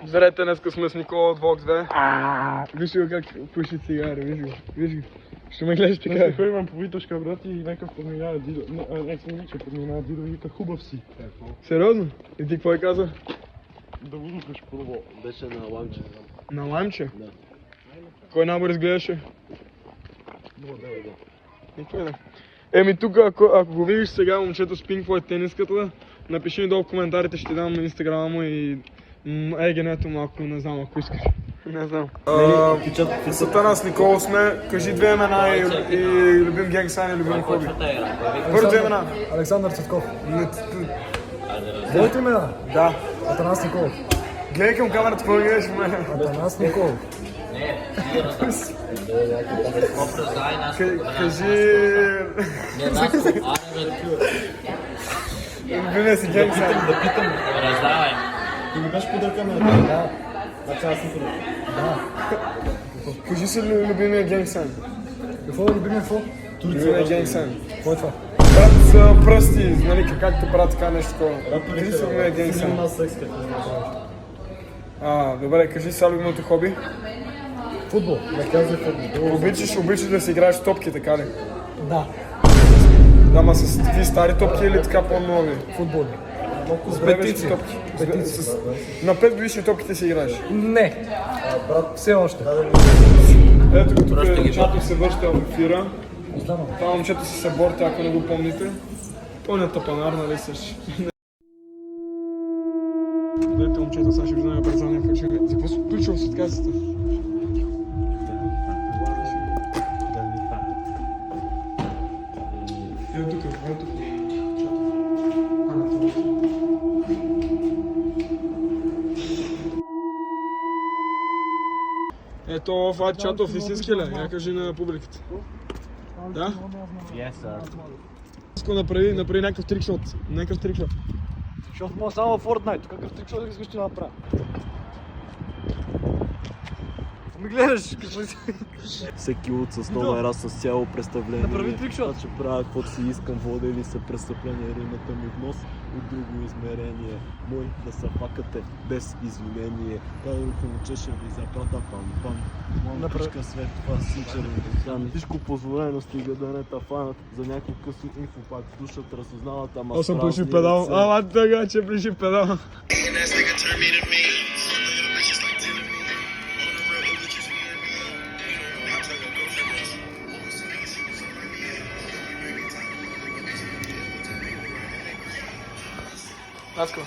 Здравейте, днеска сме с Никола от Vox 2. Виж го как пуши цигари, виж го. Ще ме гледаш така. Днеска имам повитушка, брат, и някакъв подминава Дидо. Нека се вича, подминава Дидо и вика хубав си. Сериозно? И ти какво каза? Да го духаш първо. Беше на ламче. На лаймче? Да. Кой набор изгледаше? Да. Никой да. Еми тук, ако го видиш сега момчето с пинк флойд тениската, напиши ми долу в коментарите, ще ти дам инстаграма му и егенето малко, не знам, ако искаш. Не знам. Сатана с Никола сме, кажи две имена и любим генг сайн и любим хоби. Първо две имена. Александър Цветков. Твоите имена? Да. Атанас Николов. Гледай към камерата, какво гледаш в мен? Атанас Николов. Кажи... Любимия си генг сайн. Раздавай. Ти ми беше подъркан на това? Да. Значи аз съм подъркан. Да. Кажи си любимия генг сайн. Какво е любимия какво? Любимия генг сайн. Какво е това? Брат с пръсти, нали, как те правят така нещо такова. Кажи си любимия генг сайн. Аз секс като не знаеш. Добре, кажи сега любимото хоби. Футбол. Не казвай футбол. Обичаш да си играеш в топки, така ли? Да. Да, ма с такива стари топки или така по-нови? Футболни. С петици топки. На 5 годишни топките си играеш. Не. Брат, все още. Ето го тук е момчето се връща в ефира. Знам. Това момчето си се борта, ако не го помните. Пълният тапанар, нали също? Дайте момчето, сега ще ви знаме предзадния път. За какво се включва в светкацията? Ето тук, ето тук. Ето, това е чатов истински ли? Я кажи на публиката. Да? Yes, sir. Искам да направи някакъв трикшот. Защото мога само в Fortnite. Какъв трикшот да искаш да направя? Ми гледаш, какво си? Всеки луд с нова ера с цяло представление. Направи трикшот. Ще правя каквото си искам, водели са престъпления, римата ми внос от друго измерение. Мой да са факате без извинение. Кадърко момче ще ви запрата пам-пам. Моя пишка свет, това сичерен дизайн. Всичко позволено, стига да не тафанат. За някой късно инфопак слушат, разузнават, ама Аз съм плешив педал. Ама тъга, че плешив педал. Let's go.